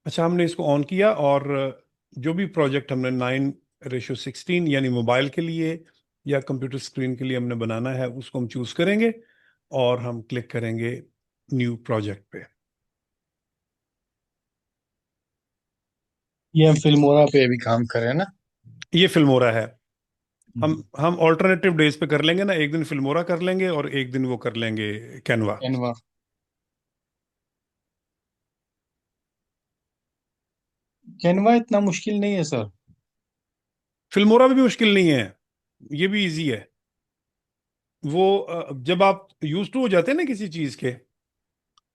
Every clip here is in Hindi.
अच्छा, हमने इसको ऑन किया और जो भी प्रोजेक्ट हमने 9:16 यानी मोबाइल के लिए या कंप्यूटर स्क्रीन के लिए हमने बनाना है उसको हम चूज करेंगे और हम क्लिक करेंगे न्यू प्रोजेक्ट पे। ये हम फिल्मोरा पे अभी काम कर रहे हैं ना। ये फिल्मोरा है। हम हम्म। हम ऑल्टरनेटिव डेज पे कर लेंगे ना, एक दिन फिल्मोरा कर लेंगे और एक दिन वो कर लेंगे कैनवा। कैनवा। कैनवा इतना मुश्किल नहीं है सर। फिल्मोरा भी मुश्किल नहीं है, ये भी इजी है। वो जब आप यूज टू हो जाते हैं ना किसी चीज के,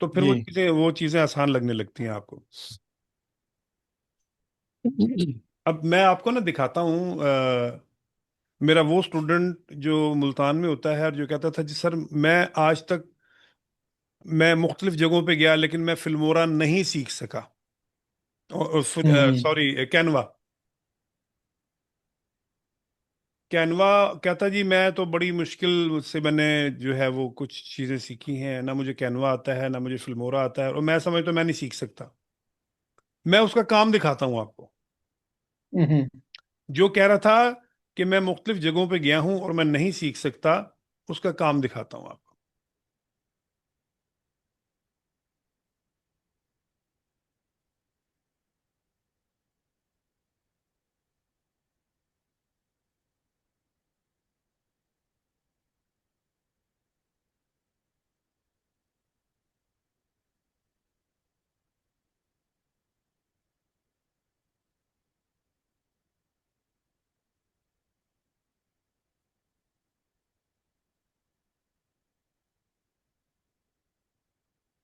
तो फिर जी। वो चीजें आसान लगने लगती हैं आपको। अब मैं आपको ना दिखाता हूँ। मेरा वो स्टूडेंट जो मुल्तान में होता है और जो कहता था जी सर, मैं आज तक मैं मुख्तलिफ जगहों पे गया लेकिन मैं फिल्मोरा नहीं सीख सका। हम्म। Sorry, Canva. कैनवा कहता जी मैं तो बड़ी मुश्किल से मैंने जो है वो कुछ चीज़ें सीखी हैं, ना मुझे कैनवा आता है ना मुझे फिल्मोरा आता है, और मैं समझ तो मैं नहीं सीख सकता। मैं उसका काम दिखाता हूँ आपको। हम्म। जो कह रहा था कि मैं मुख्तलिफ जगहों पे गया हूँ और मैं नहीं सीख सकता, उसका काम दिखाता हूँ आपको।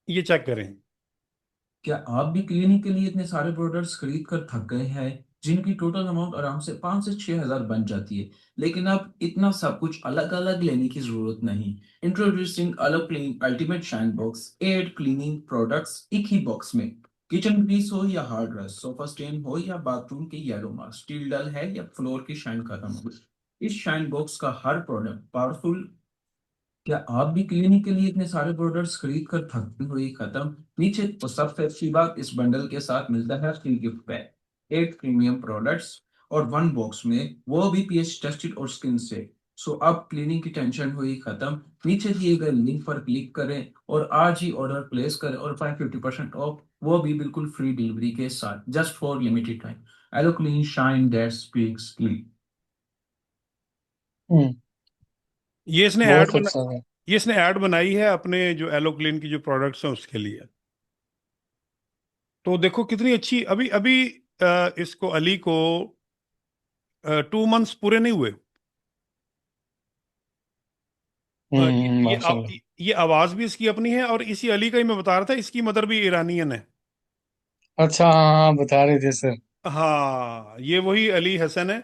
ये चेक करें। क्या आप भी क्लीनिक के लिए इतने सारे प्रोडक्ट्स खरीद कर थक गए हैं, जिनकी टोटल अमाउंट आराम से 5 से 6 हजार बन जाती है, लेकिन अब इतना सब कुछ अलग अलग लेने की जरूरत नहीं। Introducing Alo clean ultimate shine box, 8 cleaning products एक ही बॉक्स में। किचन ग्रीस हो या हार्ड रस्ट, सोफा स्टेन हो या बाथरूम के येलो मार्क, स्टील डल है या फ्लोर की शाइन खत्म हो, इस शाइन बॉक्स का हर प्रोडक्ट पावरफुल। क्या आप भी क्लीनिक के लिए इतने सारे प्रोडक्ट्स खरीद कर थकती हुई खत्म? नीचे तो सबसे अच्छी बात, इस बंडल के साथ मिलता है free gift pack, 8 premium products और 1 बॉक्स में, वो भी पीएच टेस्टेड और स्किन से। सो अब क्लीनिंग की टेंशन हुई खत्म। नीचे दिए गए लिंक पर क्लिक करें और आज ही ऑर्डर प्लेस करें और पाएं 50% ऑफ, वो भी बिल्कुल फ्री डिलीवरी के साथ, just for limited time. Alo clean shine that speaks clean. Hmm. ये इसने ऐड बहुत बना अच्छा है। ये इसने ऐड बनाई है अपने जो एलो क्लीन की जो प्रोडक्ट्स हैं उसके लिए। तो देखो कितनी अच्छी। अभी अभी इसको अली को 2 मंथ्स पूरे नहीं हुए। माशाल्लाह। ये आवाज भी इसकी अपनी है, और इसी अली का ही मैं बता रहा था, इसकी मदर भी ईरानियन है। अच्छा, हाँ हाँ, बता रहे थे सर। हाँ, ये वही अली हसन है,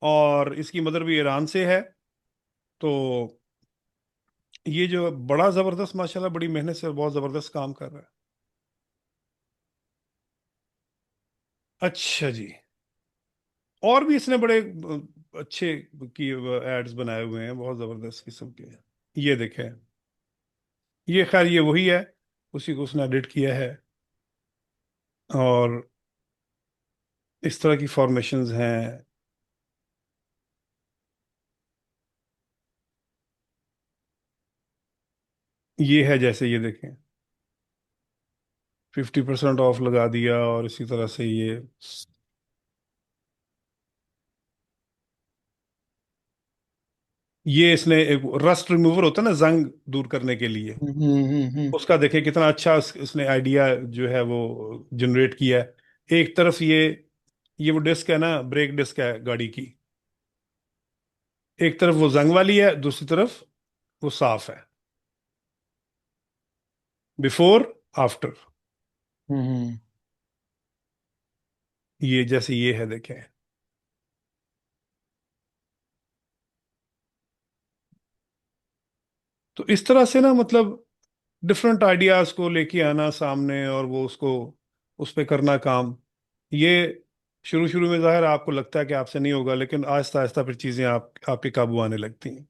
और इसकी मदर भी ईरान से है। तो ये जो बड़ा जबरदस्त माशाल्लाह बड़ी मेहनत से बहुत जबरदस्त काम कर रहा है। अच्छा जी। और भी इसने बड़े अच्छे की एड्स बनाए हुए हैं, बहुत जबरदस्त किस्म के। ये देखें, ये खैर ये वही है, उसी को उसने एडिट किया है। और इस तरह की फॉर्मेशंस हैं। ये है, जैसे ये देखें, 50% ऑफ लगा दिया, और इसी तरह से ये इसने एक रस्ट रिमूवर होता है ना, जंग दूर करने के लिए, उसका देखें कितना अच्छा इसने आइडिया जो है वो जनरेट किया है। एक तरफ ये वो डिस्क है ना, ब्रेक डिस्क है गाड़ी की। एक तरफ वो जंग वाली है, दूसरी तरफ वो साफ है। Before, after. हम्म। ये जैसे ये है देखें। तो इस तरह से ना, मतलब डिफरेंट आइडियाज को लेके आना सामने और वो उसको उस पे करना काम। ये शुरू शुरू में जाहिर है आपको लगता है कि आपसे नहीं होगा, लेकिन आहिस्ता आहिस्ता फिर चीजें आपके काबू आने लगती हैं।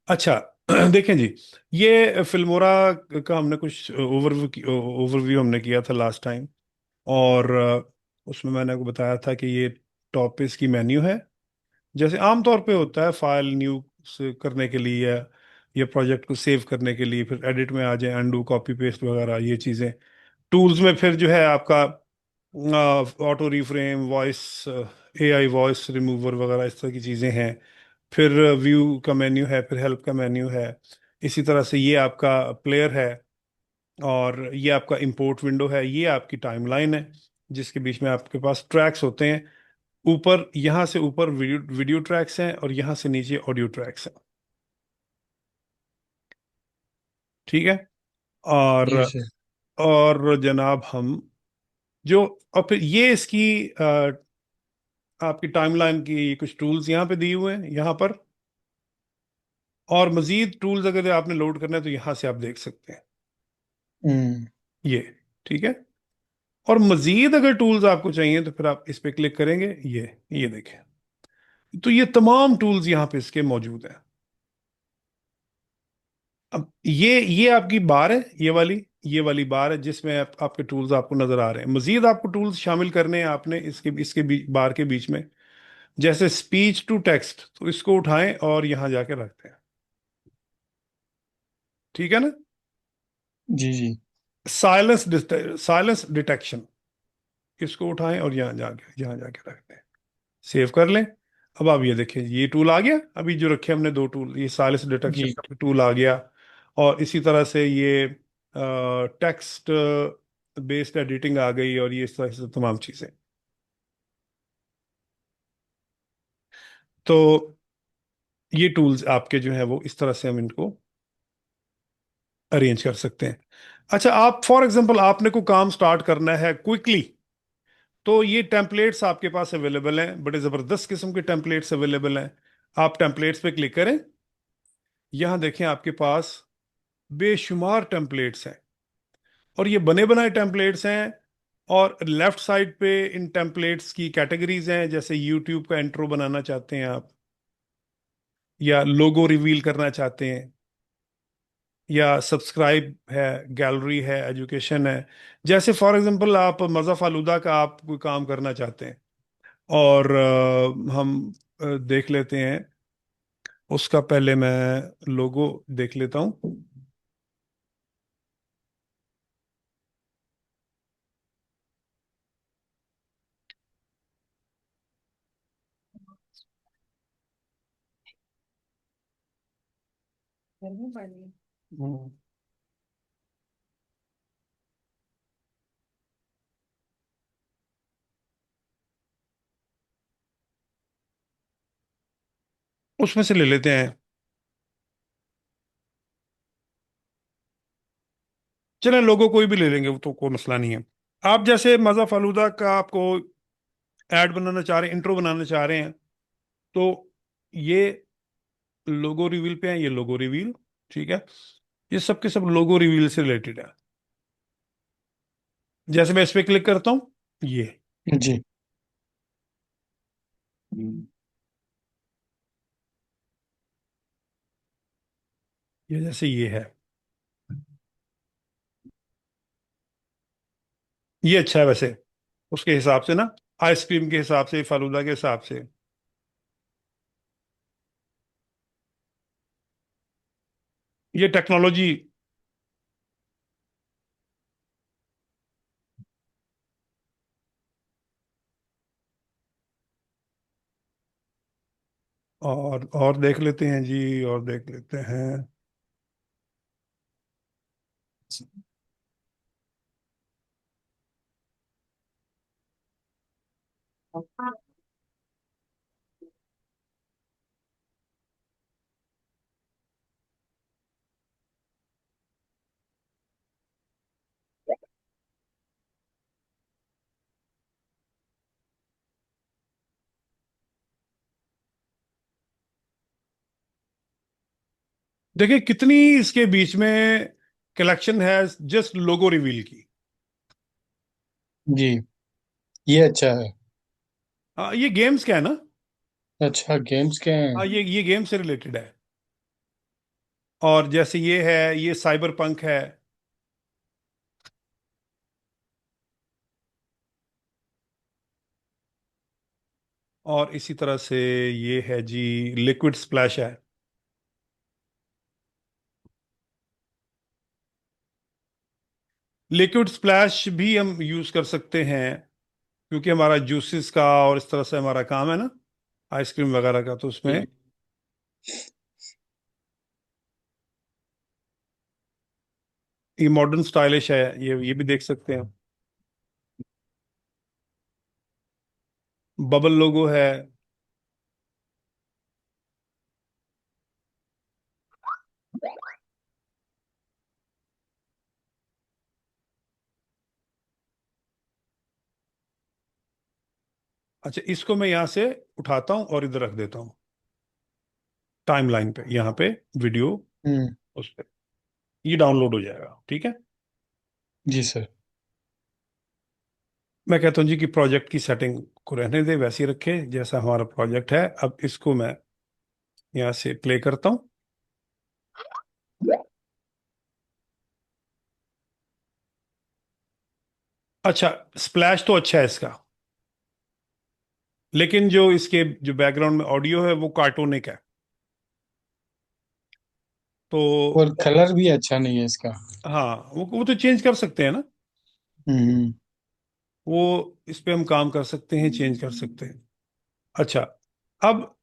अच्छा। देखें जी, ये फिल्मोरा का हमने कुछ ओवरव्यू हमने किया था लास्ट टाइम। और उसमें मैंने आपको बताया था कि ये टॉप पे इसकी मेन्यू है। जैसे आमतौर पे होता है फाइल न्यू करने के लिए, या प्रोजेक्ट को सेव करने के लिए, फिर एडिट में आ जाए, अंडू, कॉपी पेस्ट वगैरह ये चीज़ें। टूल्स में फिर जो है आपका auto reframe, voice, AI voice remover वगैरह इस तरह की चीज़ें हैं। फिर व्यू का मेन्यू है, फिर हेल्प का मेन्यू है। इसी तरह से ये आपका प्लेयर है, और ये आपका इंपोर्ट विंडो है, ये आपकी टाइमलाइन है जिसके बीच में आपके पास ट्रैक्स होते हैं। ऊपर, यहाँ से ऊपर वीडियो वीडियो ट्रैक्स हैं, और यहाँ से नीचे ऑडियो ट्रैक्स हैं। ठीक है। और जी सर। जनाब हम जो, और फिर ये इसकी आपकी टाइमलाइन की कुछ टूल्स यहाँ पे दिए हुए हैं यहाँ पर। और मजीद टूल्स अगर आपने लोड करना है तो यहाँ से आप देख सकते हैं हम्म। ये। ठीक है। और मजीद अगर टूल्स आपको चाहिए तो फिर आप इस पे क्लिक करेंगे, ये देखें। तो ये तमाम टूल्स यहाँ पे इसके मौजूद हैं। अब ये आपकी बार है, ये वाली बार है जिसमें आपके टूल्स आपको नजर आ रहे हैं। मजीद आपको टूल्स शामिल करने हैं आपने इसके इसके बार के बीच में। जैसे स्पीच टू टेक्स्ट, तो इसको उठाएं और यहां जाके रखते हैं। ठीक है ना। जी जी। साइलेंस डिटेक्शन, इसको उठाएं और यहाँ जाके रखते हैं। सेव कर लें। अब आप ये देखें, ये टूल आ गया। अभी जो रखे हमने दो टूल, ये साइलेंस डिटेक्शन जी का टूल आ गया। और इसी तरह से ये टेक्स्ट बेस्ड एडिटिंग आ गई, और ये इस तरह से तमाम चीजें। तो ये टूल्स आपके जो है वो इस तरह से हम इनको अरेंज कर सकते हैं। अच्छा, आप फॉर एग्जांपल आपने को काम स्टार्ट करना है क्विकली, तो ये टेम्पलेट्स आपके पास अवेलेबल हैं, बड़े ज़बरदस्त किस्म के टेम्पलेट्स अवेलेबल हैं। आप टेम्पलेट्स पे क्लिक करें, यहाँ देखें आपके पास बेशुमार टेम्पलेट्स हैं, और ये बने बनाए टेम्पलेट्स हैं। और लेफ्ट साइड पे इन टेम्पलेट्स की कैटेगरीज हैं, जैसे यूट्यूब का इंट्रो बनाना चाहते हैं आप, या लोगो रिवील करना चाहते हैं, या सब्सक्राइब है, गैलरी है, एजुकेशन है। जैसे फॉर एग्जांपल आप मज़ा फालूदा का आप कोई काम करना चाहते हैं, और हम देख लेते हैं उसका। पहले मैं लोगो देख लेता हूँ। हम्म, उसमें से ले लेते हैं। चलें, लोगो कोई भी ले लेंगे, वो तो कोई मसला नहीं है। आप जैसे मज़ा फालूदा का आपको ऐड बनाना चाह रहे हैं, इंट्रो बनाना चाह रहे हैं, तो ये लोगो रिवील पे है, ये लोगो रिवील। ठीक है। ये सब के सब लोगो रिवील से रिलेटेड है। जैसे मैं इस पे क्लिक करता हूँ, ये जी। ये जैसे ये है, ये अच्छा है वैसे उसके हिसाब से ना, आइसक्रीम के हिसाब से, फालूदा के हिसाब से। ये टेक्नोलॉजी। और देख लेते हैं जी, और देख लेते हैं। देखिए कितनी इसके बीच में कलेक्शन है, जस्ट लोगो रिवील की। जी ये अच्छा है। हाँ, ये गेम्स का है ना। अच्छा गेम्स के हैं। हाँ, ये गेम से रिलेटेड है। और जैसे ये है, ये साइबर पंक है। और इसी तरह से ये है जी, लिक्विड स्प्लैश है। लिक्विड स्प्लैश भी हम यूज कर सकते हैं, क्योंकि हमारा जूसेस का और इस तरह से हमारा काम है ना, आइसक्रीम वगैरह का, तो उसमें जी ये मॉडर्न स्टाइलिश है, ये भी देख सकते हैं। बबल लोगो है। अच्छा, इसको मैं यहाँ से उठाता हूँ और इधर रख देता हूँ, टाइमलाइन पे, यहाँ पे वीडियो, हम्म उस पे ये डाउनलोड हो जाएगा, ठीक है। जी सर। मैं कहता हूँ जी कि प्रोजेक्ट की सेटिंग को रहने दे, वैसे ही रखे जैसा हमारा प्रोजेक्ट है। अब इसको मैं यहाँ से प्ले करता हूँ। अच्छा, स्प्लैश तो अच्छा है इसका, लेकिन जो इसके जो बैकग्राउंड में ऑडियो है वो कार्टूनिक है। तो और कलर भी अच्छा नहीं है इसका। हाँ, वो तो चेंज कर सकते हैं ना, हम्म वो इस पे हम काम कर सकते हैं, चेंज कर सकते हैं। अच्छा, अब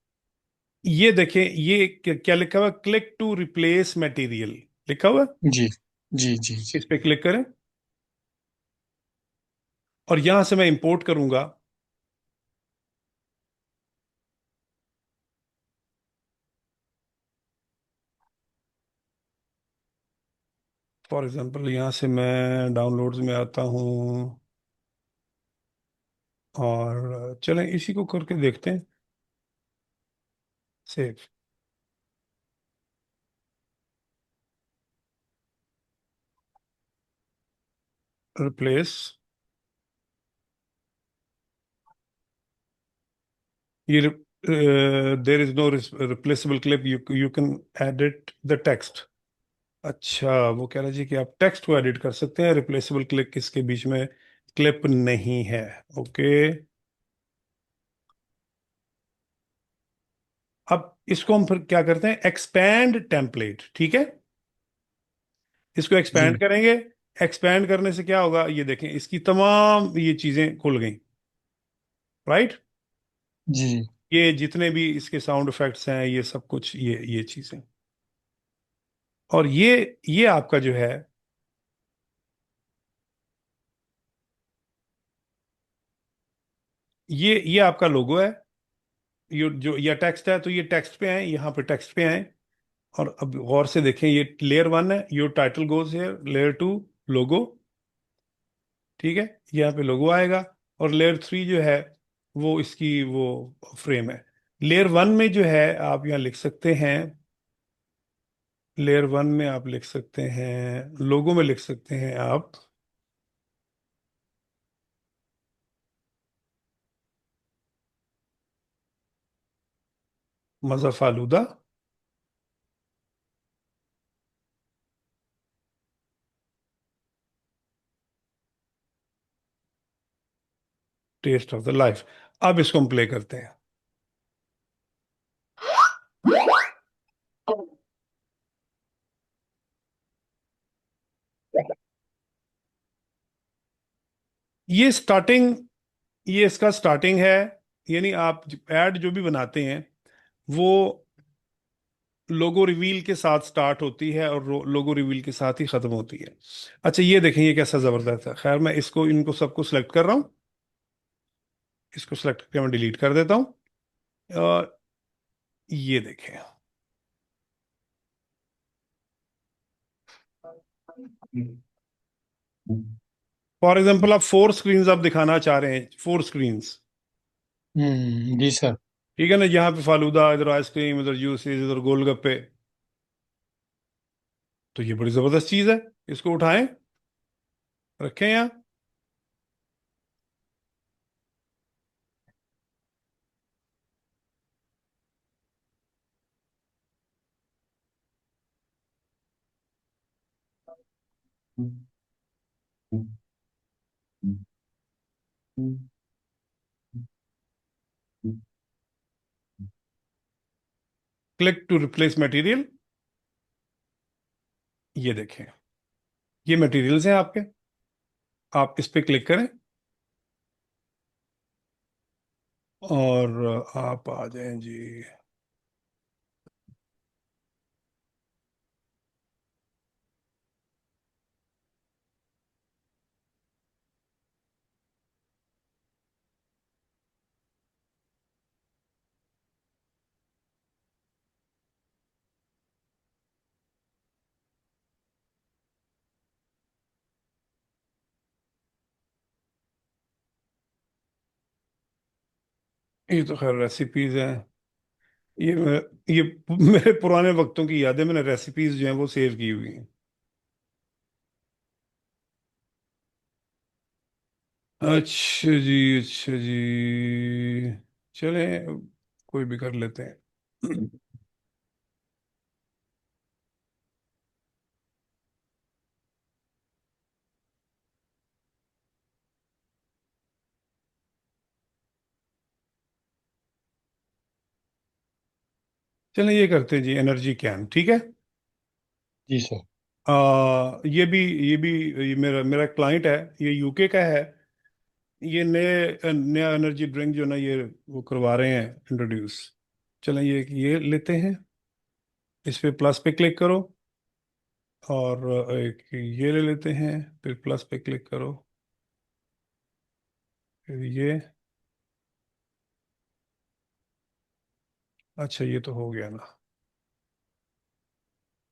ये देखें, ये क्या लिखा हुआ, क्लिक टू रिप्लेस मटेरियल लिखा हुआ है। जी जी जी जी। इस पे क्लिक करें और यहां से मैं इंपोर्ट करूंगा। फॉर एग्जांपल यहां से मैं डाउनलोड्स में आता हूं, और चलें इसी को करके देखते हैं, सेव, रिप्लेस। ये there is no replaceable clip, you can edit the text. अच्छा, वो कह रहा है जी कि आप टेक्स्ट को एडिट कर सकते हैं, रिप्लेसेबल क्लिप किसके बीच में क्लिप नहीं है। ओके, अब इसको हम फिर क्या करते हैं, एक्सपैंड टेम्पलेट, ठीक है। इसको जी एक्सपैंड करेंगे। एक्सपैंड करने से क्या होगा, ये देखें, इसकी तमाम ये चीजें खुल गई, राइट। जी ये जितने भी इसके साउंड इफेक्ट्स हैं, ये सब कुछ, ये चीजें, और ये आपका जो है, ये आपका लोगो है। ये जो ये टेक्स्ट है, तो ये टेक्स्ट पे आए, यहाँ पे टेक्स्ट पे आए। और अब गौर से देखें, ये लेयर वन है, your title goes here, layer two logo, ठीक है, यहाँ पे लोगो आएगा। और लेयर थ्री जो है, वो इसकी वो फ्रेम है। लेयर वन में जो है, आप यहाँ लिख सकते हैं, लेयर वन में आप लिख सकते हैं, लोगो में लिख सकते हैं आप, मज़ा falooda, taste of the life. अब इसको हम प्ले करते हैं। ये स्टार्टिंग, ये इसका स्टार्टिंग है। यानी आप ऐड जो भी बनाते हैं, वो लोगो रिवील के साथ स्टार्ट होती है और लोगो रिवील के साथ ही खत्म होती है। अच्छा, ये देखें, ये कैसा जबरदस्त है। खैर, मैं इसको, इनको सबको सिलेक्ट कर रहा हूँ, इसको सिलेक्ट करके मैं डिलीट कर देता हूँ। और ये देखें, फॉर एग्जाम्पल आप फोर स्क्रीन आप दिखाना चाह रहे हैं, फोर स्क्रीन, जी सर। ठीक है ना। यहाँ पे फालूदा, इधर आइसक्रीम, इधर जूसेस, इधर गोलगप्पे, तो ये बड़ी जबरदस्त चीज है। इसको उठाएं, रखें यहाँ। Click to replace material. ये देखें, ये मटेरियल्स हैं आपके। आप इस पे क्लिक करें और आप आ जाएं जी। ये तो खैर रेसिपीज हैं। ये मेरे पुराने वक्तों की यादें, मैंने रेसिपीज जो हैं वो सेव की हुई हैं। अच्छा जी, अच्छा जी, चलें, कोई भी कर लेते हैं। चलें, ये करते हैं जी, एनर्जी कैन, ठीक है। जी सर। ये भी ये मेरा मेरा क्लाइंट है, ये यूके का है। ये नया एनर्जी ड्रिंक जो ना, ये वो करवा रहे हैं इंट्रोड्यूस। चलें, ये लेते हैं। इस पे प्लस पे क्लिक करो और एक ये ले लेते हैं। फिर प्लस पे क्लिक करो, फिर ये। अच्छा, ये तो हो गया ना।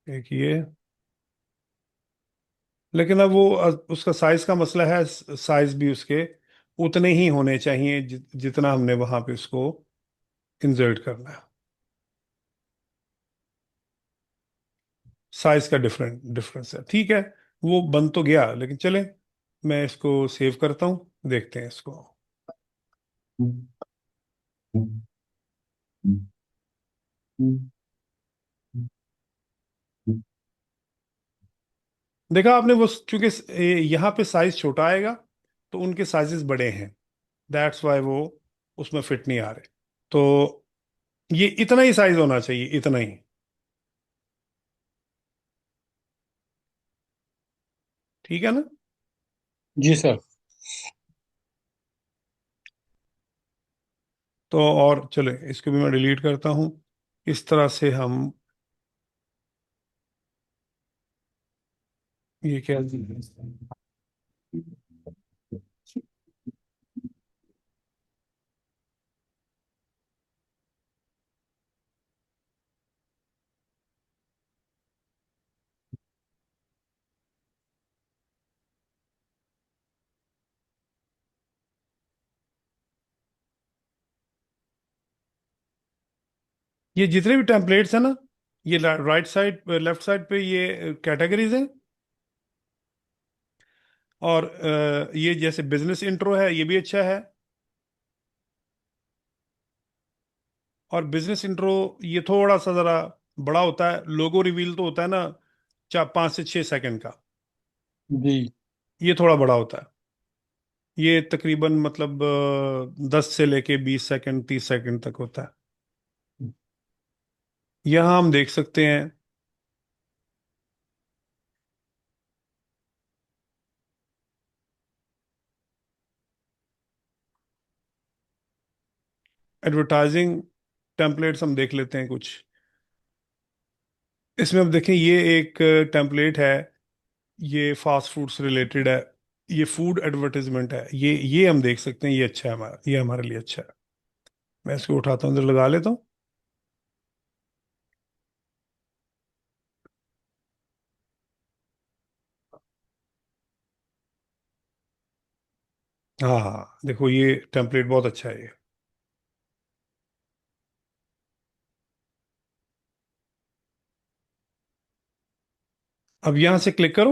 एक ये, लेकिन अब वो उसका साइज का मसला है। साइज भी उसके उतने ही होने चाहिए जितना हमने वहां पे उसको इंसर्ट करना है। साइज का डिफरेंस है, ठीक है। वो बन तो गया, लेकिन चले, मैं इसको सेव करता हूँ, देखते हैं इसको। देखा आपने, वो चूंकि यहाँ पे साइज छोटा आएगा तो उनके साइजेस बड़े हैं, दैट्स वाई वो उसमें फिट नहीं आ रहे। तो ये इतना ही साइज होना चाहिए, इतना ही। ठीक है ना। जी सर। तो और चले, इसको भी मैं डिलीट करता हूँ। इस तरह से हम ये क्या, ये जितने भी टेम्पलेट्स हैं ना, ये राइट साइड लेफ्ट साइड पे ये कैटेगरीज हैं। और ये जैसे बिजनेस इंट्रो है, ये भी अच्छा है। और बिजनेस इंट्रो ये थोड़ा सा जरा बड़ा होता है। लोगो रिवील तो होता है ना, 5 से 6 सेकंड का। जी। ये थोड़ा बड़ा होता है। ये तकरीबन मतलब 10 से लेके 20 सेकंड, 30 सेकंड तक होता है। यहाँ हम देख सकते हैं एडवर्टाइजिंग टेम्पलेट्स, हम देख लेते हैं कुछ। इसमें अब देखें, ये एक टेम्पलेट है, ये फास्ट फूड से रिलेटेड है। ये फूड एडवर्टाइजमेंट है। ये हम देख सकते हैं, ये अच्छा है हमारा, ये हमारे लिए अच्छा है। मैं इसको उठाता हूँ, इधर लगा लेता हूँ। हाँ हाँ, देखो ये टेम्पलेट बहुत अच्छा है ये। अब यहाँ से क्लिक करो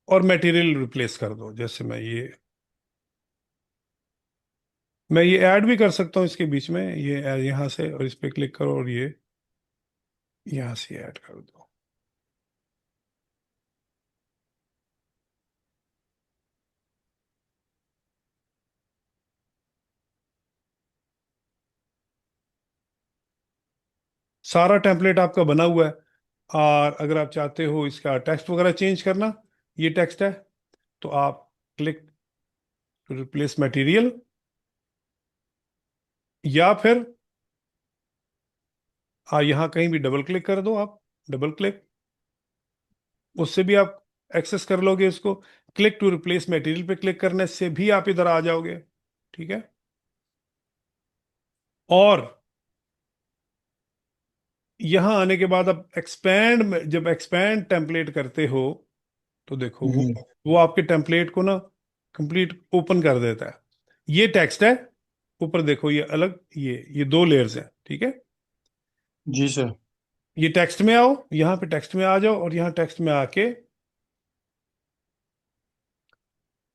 और मटेरियल रिप्लेस कर दो। जैसे मैं ये ऐड भी कर सकता हूँ इसके बीच में, ये यहाँ से, और इस पे क्लिक करो और ये यहाँ से ऐड कर दो। सारा टेम्पलेट आपका बना हुआ है। और अगर आप चाहते हो इसका टेक्स्ट वगैरह चेंज करना, ये टेक्स्ट है, तो आप क्लिक टू रिप्लेस मटेरियल, या फिर यहाँ कहीं भी डबल क्लिक कर दो आप, डबल क्लिक, उससे भी आप एक्सेस कर लोगे इसको। क्लिक टू रिप्लेस मटेरियल पे क्लिक करने से भी आप इधर आ जाओगे। ठीक है। और यहां आने के बाद अब एक्सपैंड, जब एक्सपैंड टेम्पलेट करते हो तो देखो हम्म, वो आपके टेम्पलेट को ना कंप्लीट ओपन कर देता है। ये टेक्स्ट है, ऊपर देखो ये अलग, ये दो लेयर्स हैं। ठीक है। जी सर। ये टेक्स्ट में आओ, यहाँ पे टेक्स्ट में आ जाओ, और यहाँ टेक्स्ट में आके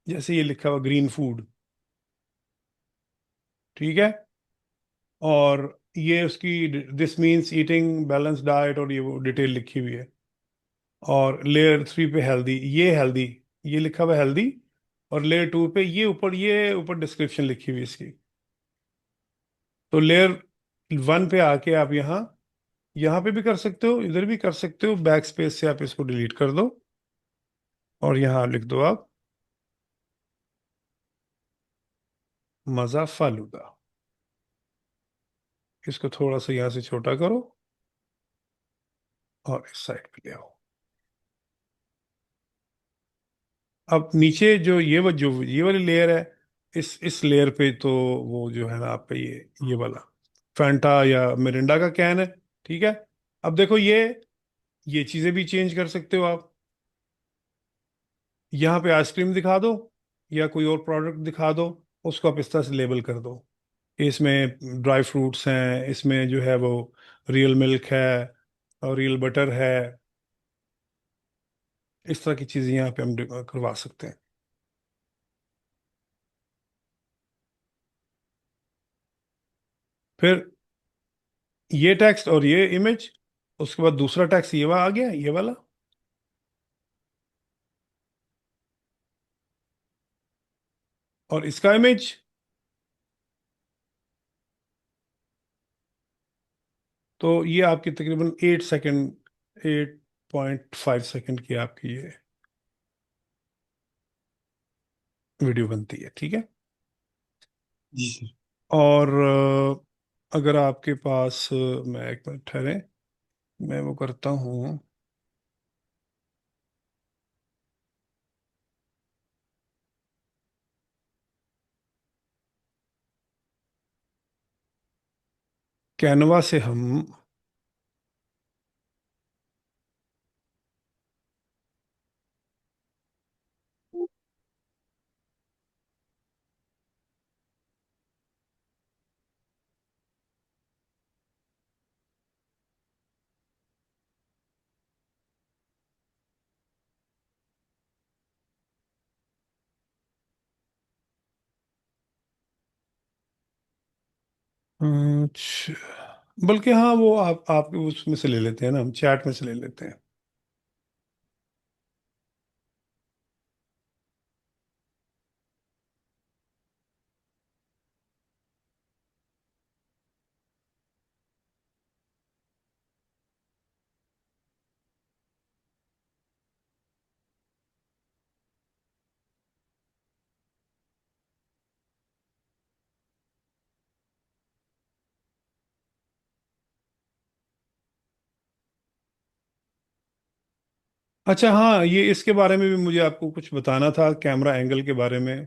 जैसे ये लिखा हुआ ग्रीन फूड, ठीक है, और ये उसकी this means eating balance diet, और ये वो डिटेल लिखी हुई है। और लेयर 3 पे हेल्दी, ये हेल्दी, ये लिखा हुआ हेल्दी। और लेयर 2 पे ये ऊपर डिस्क्रिप्शन लिखी हुई है इसकी। तो लेयर 1 पे आके आप यहाँ पे भी कर सकते हो, इधर भी कर सकते हो, बैक स्पेस से आप इसको डिलीट कर दो, और यहाँ लिख दो आप मज़ा फालूदा। इसको थोड़ा सा यहाँ से छोटा करो और इस साइड पे ले आओ। अब नीचे जो ये वाली लेयर है, इस लेयर पे तो वो जो है ना आपका ये वाला फैंटा या मिरिंडा का कैन है। ठीक है। अब देखो ये चीजें भी चेंज कर सकते हो आप। यहाँ पे आइसक्रीम दिखा दो या कोई और प्रोडक्ट दिखा दो, उसको आप इस तरह से लेबल कर दो। इसमें ड्राई फ्रूट्स हैं, इसमें जो है वो रियल मिल्क है और रियल बटर है। इस तरह की चीजें यहाँ पे हम करवा सकते हैं। फिर ये टेक्स्ट और ये इमेज, उसके बाद दूसरा टेक्स्ट ये वाला आ गया, ये वाला। और इसका इमेज, तो ये आपकी तकरीबन 8 सेकंड, 8.5 सेकंड की आपकी ये वीडियो बनती है। ठीक है। जी सर। और अगर आपके पास मैं एक मिनट ठहरे, मैं वो करता हूँ। कैनवा से हम बल्कि हाँ वो आप उसमें से ले लेते हैं ना, हम चैट में से ले लेते हैं। अच्छा हाँ, ये इसके बारे में भी मुझे आपको कुछ बताना था, कैमरा एंगल के बारे में,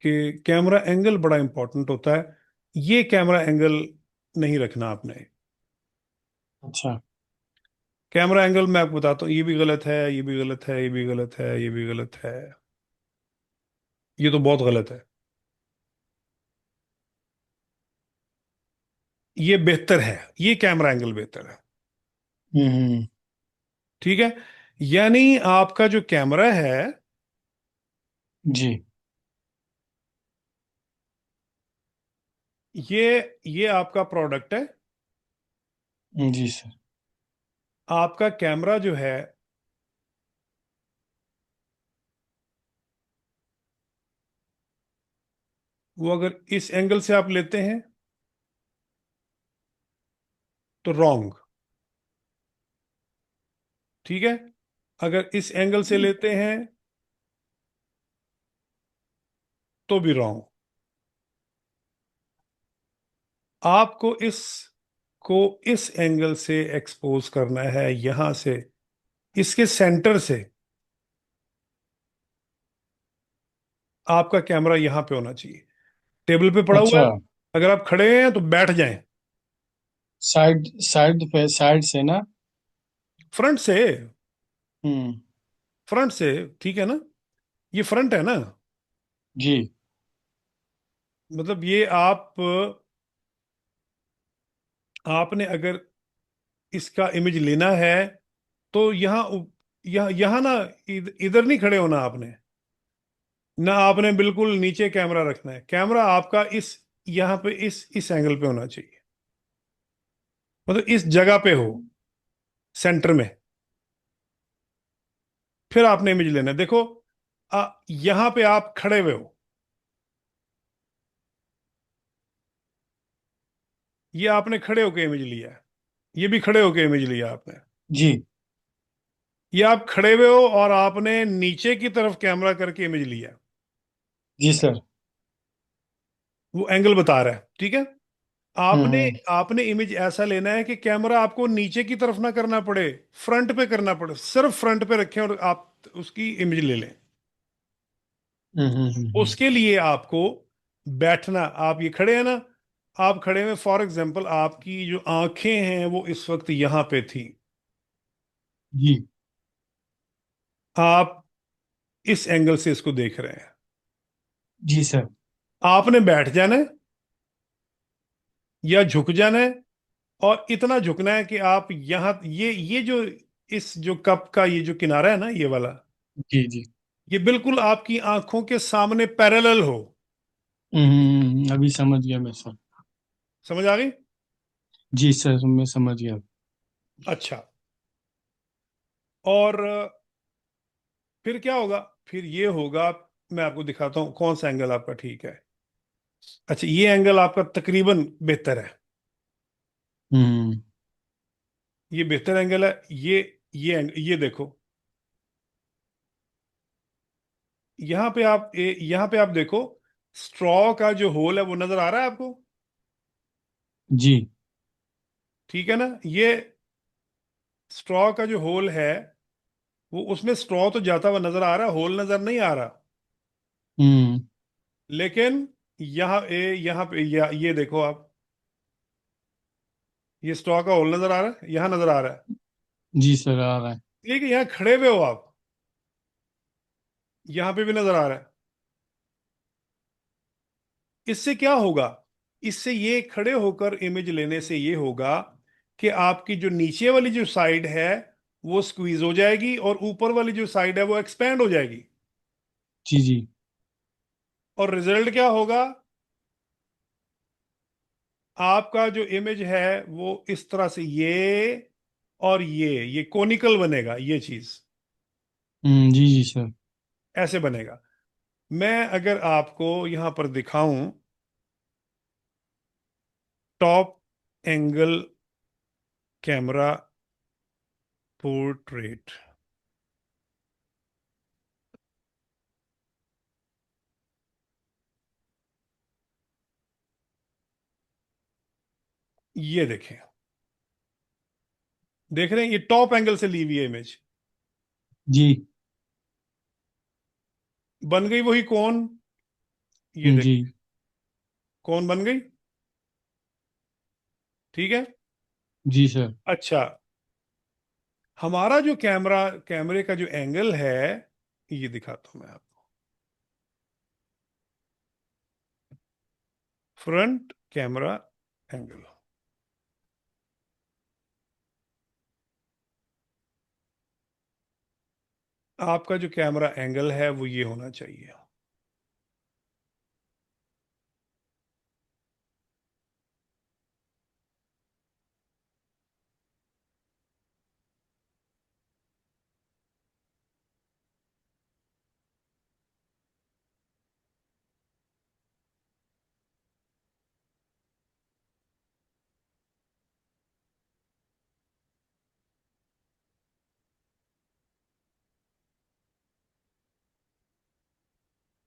कि कैमरा एंगल बड़ा इंपॉर्टेंट होता है। ये कैमरा एंगल नहीं रखना आपने। अच्छा। कैमरा एंगल मैं आपको बताता हूँ, ये भी गलत है, ये भी गलत है, ये भी गलत है, ये भी गलत है, ये तो बहुत गलत है। ये बेहतर है, ये कैमरा एंगल बेहतर है। हम्म। ठीक है। यानी आपका जो कैमरा है, जी। ये आपका प्रोडक्ट है। जी सर। आपका कैमरा जो है, वो अगर इस एंगल से आप लेते हैं तो रॉन्ग। ठीक है, अगर इस एंगल से लेते हैं तो भी रॉन्ग। आपको इस एंगल से एक्सपोज करना है, यहां से, इसके सेंटर से। आपका कैमरा यहां पे होना चाहिए, टेबल पे पड़ा हुआ अच्छा, है। अगर आप खड़े हैं तो बैठ जाएं, साइड साइड पे, साइड से ना? फ्रंट से। हम्म। फ्रंट से, ठीक है ना? ये फ्रंट है ना? जी। मतलब ये आपने अगर इसका इमेज लेना है तो यहाँ ना, इधर नहीं खड़े होना आपने। ना आपने बिल्कुल नीचे कैमरा रखना है, कैमरा आपका यहाँ पे इस एंगल पे होना चाहिए, मतलब इस जगह पे हो, सेंटर में। फिर आपने इमेज लेना है। देखो, यहाँ पे आप खड़े हुए हो, ये आपने खड़े होके इमेज लिया है, ये भी खड़े होके इमेज लिया आपने। जी। ये आप खड़े हुए हो और आपने नीचे की तरफ कैमरा करके इमेज लिया। जी सर। वो एंगल बता रहा है, ठीक है। आपने हम्म। आपने इमेज ऐसा लेना है कि कैमरा आपको नीचे की तरफ ना करना पड़े, फ्रंट पे करना पड़े, सिर्फ फ्रंट पे रखें और आप उसकी इमेज ले लें। उसके लिए आपको बैठना, आप ये खड़े हैं ना, आप खड़े में, फॉर एग्जांपल आपकी जो आंखें हैं वो इस वक्त यहां पे थी, जी। आप इस एंगल से इसको देख रहे हैं। जी सर। आपने बैठ जाना है या झुक जाना है, और इतना झुकना है कि आप यहां, ये जो इस जो कप का ये जो किनारा है ना, ये वाला, जी जी। ये बिल्कुल आपकी आंखों के सामने पैरेलल हो। अभी समझ गया मैं सर। समझ आ गई? जी सर, मैं समझ गया। अच्छा। और फिर क्या होगा? फिर ये होगा, मैं आपको दिखाता हूं कौन सा एंगल आपका ठीक है। अच्छा, ये एंगल आपका तकरीबन बेहतर है, हम्म। ये बेहतर एंगल है। ये देखो, यहाँ पे आप देखो, स्ट्रॉ का जो होल है वो नजर आ रहा है आपको? जी। ठीक है ना? ये स्ट्रॉ का जो होल है, वो उसमें स्ट्रॉ तो जाता हुआ नजर आ रहा है, होल नजर नहीं आ रहा। हम्म। लेकिन यहाँ पे ये देखो आप, ये स्ट्रॉ का होल नजर आ रहा है, यहाँ नजर आ रहा है। जी सर, आ रहा है। लेकिन यहाँ खड़े हुए हो आप, यहाँ पे भी नजर आ रहा है। इससे क्या होगा? इससे ये खड़े होकर इमेज लेने से ये होगा कि आपकी जो नीचे वाली जो साइड है वो स्क्वीज हो जाएगी, और ऊपर वाली जो साइड है वो एक्सपेंड हो जाएगी। जी जी। और रिजल्ट क्या होगा? आपका जो इमेज है वो इस तरह से, और ये कोनिकल बनेगा, ये चीज जी जी सर। ऐसे बनेगा। मैं अगर आपको यहां पर दिखाऊं, टॉप एंगल कैमरा पोर्ट्रेट, ये देखें, देख रहे हैं? ये टॉप एंगल से ली हुई है इमेज, जी। बन गई वही कौन, ये जी। देख, कौन बन गई। ठीक है। जी सर। अच्छा, हमारा जो कैमरे का जो एंगल है, ये दिखाता हूं मैं आपको, फ्रंट कैमरा एंगल। आपका जो कैमरा एंगल है वो ये होना चाहिए।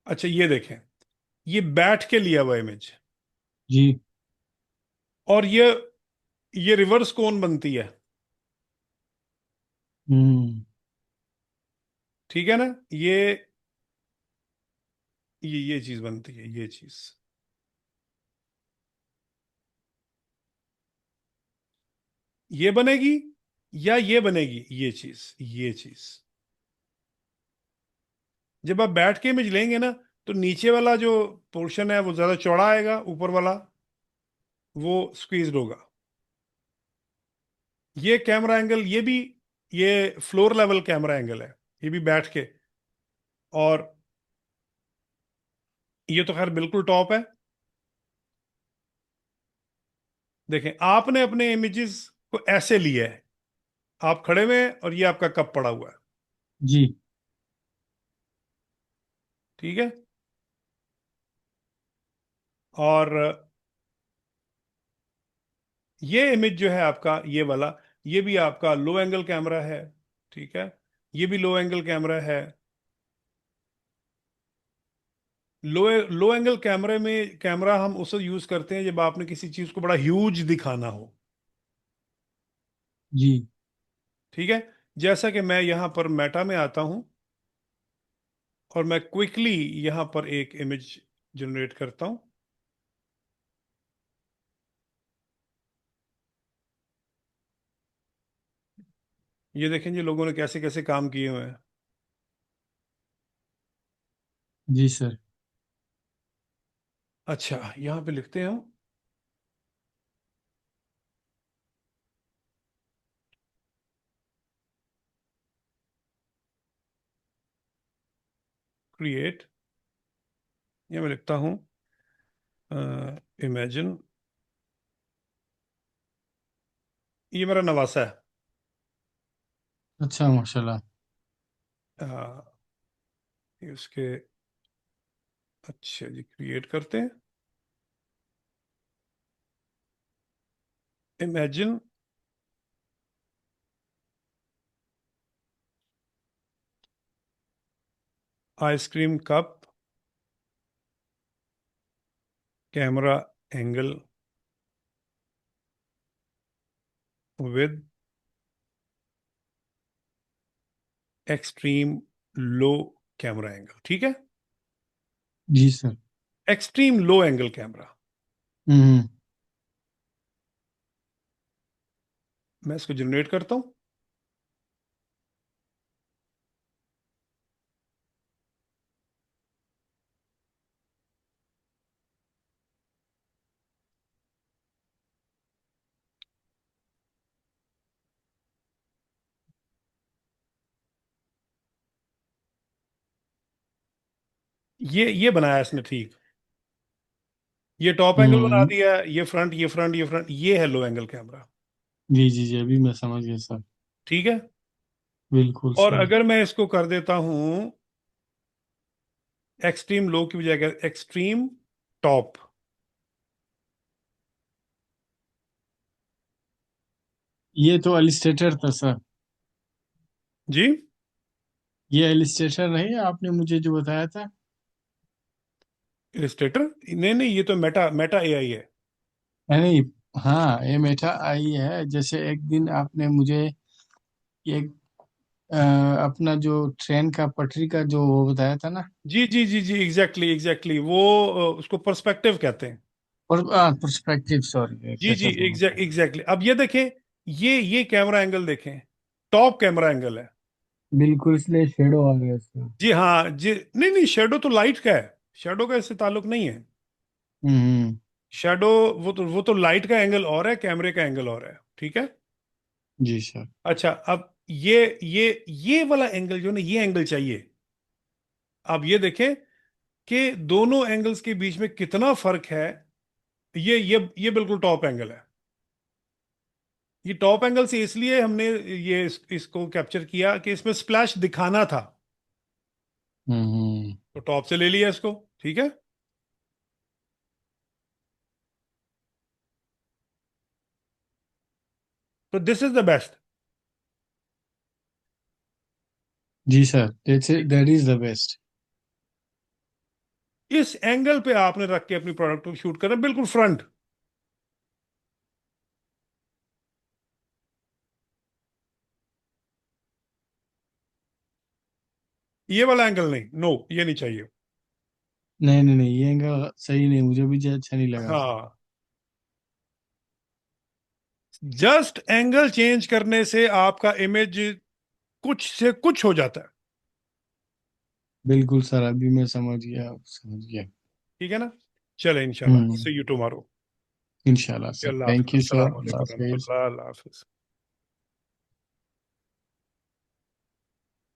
अच्छा ये देखें, ये बैठ के लिया हुआ इमेज, जी। और ये रिवर्स कोन बनती है, हम्म। ठीक है ना? ये चीज बनती है, ये चीज, ये बनेगी या ये बनेगी, ये चीज जब आप बैठ के इमेज लेंगे ना, तो नीचे वाला जो पोर्शन है वो ज्यादा चौड़ा आएगा, ऊपर वाला वो स्क्वीज्ड होगा। ये कैमरा एंगल, ये फ्लोर लेवल कैमरा एंगल है, ये भी बैठ के। और ये तो खैर बिल्कुल टॉप है। देखें, आपने अपने इमेजेस को ऐसे लिया है, आप खड़े हुए हैं और ये आपका कप पड़ा हुआ है, जी। ठीक है? और ये इमेज जो है आपका, ये वाला, ये भी आपका लो एंगल कैमरा है, ठीक है? ये भी लो एंगल कैमरा है। लो लो एंगल कैमरा हम उसे यूज करते हैं जब आपने किसी चीज को बड़ा ह्यूज दिखाना हो, जी। ठीक है? जैसा कि मैं यहां पर मेटा में आता हूं और मैं क्विकली यहां पर एक इमेज जनरेट करता हूं। ये देखें जी, लोगों ने कैसे कैसे काम किए हुए हैं। जी सर। अच्छा, यहां पे लिखते हैं हम क्रिएट, या मैं लिखता हूं इमेजिन। ये मेरा नवासा है। अच्छा, माशाल्लाह। अ, ये उसके, अच्छा जी, क्रिएट करते हैं। Imagine ice cream cup camera angle with extreme low camera angle, ठीक है? जी sir. Extreme low angle camera. Hmm. मैं इसको जनरेट करता हूं। ये बनाया इसने, ठीक। ये टॉप एंगल बना हम्म। दिया है, ये फ्रंट, ये है लो एंगल कैमरा, जी जी जी, अभी मैं समझ गया सर। ठीक है? बिल्कुल और सर। अगर मैं इसको कर देता हूं एक्सट्रीम लो की बजाय एक्सट्रीम टॉप, ये तो एलिस्टेटर था सर। जी, ये एलिस्टेटर नहीं है आपने मुझे जो बताया था। इलिस्ट्रेटर, नहीं नहीं, ये तो मेटा मेटा एआई है। नहीं। हाँ, ये मेटा आई है। जैसे एक दिन आपने मुझे एक अपना जो ट्रेन का पटरी का जो वो बताया था ना। जी जी जी जी, एग्जैक्टली एग्जैक्टली, वो उसको पर्सपेक्टिव कहते हैं। और पर्सपेक्टिव, सॉरी जी जी, कैसा समझ गया। एग्जैक्टली। अब ये देखें, ये कैमरा एंगल देखें, टॉप कैमरा एंगल है। बिल्कुल, इसलिए शेडो आ गया इसका। जी हाँ जी, नहीं नहीं, शेडो तो लाइट का है, शेडो का इससे ताल्लुक नहीं है। हम्म। शेडो, वो तो लाइट का एंगल और है, कैमरे का एंगल और है, ठीक है? जी सर। अच्छा, अब ये वाला एंगल जो ना, ये एंगल चाहिए। अब ये देखें कि दोनों एंगल्स के बीच में कितना फर्क है। ये बिल्कुल टॉप एंगल है। ये टॉप एंगल से इसलिए हमने इसको कैप्चर किया कि इसमें स्प्लैश दिखाना था, हम्म। तो टॉप से ले लिया इसको, ठीक है? तो दिस इज द बेस्ट। जी sir, that is the best. इस एंगल पे आपने रख के अपनी प्रोडक्ट को शूट करना, बिल्कुल फ्रंट। ये वाला एंगल नहीं, नो, ये नहीं चाहिए। नहीं नहीं नहीं, ये एंगल सही नहीं, मुझे भी अच्छा नहीं लगा। हाँ, जस्ट एंगल चेंज करने से आपका इमेज कुछ से कुछ हो जाता है। बिल्कुल सर, अभी मैं समझ गया, समझ गया। ठीक है ना? चले, इंशाल्लाह हम्म। सी यू टुमारो। इंशाल्लाह sir, Allah Hafiz, thank you sir, अस्सलाम अल्लाह वालेकुम हाफिज। रहमतुल्लाह, अल्लाह हाफिज।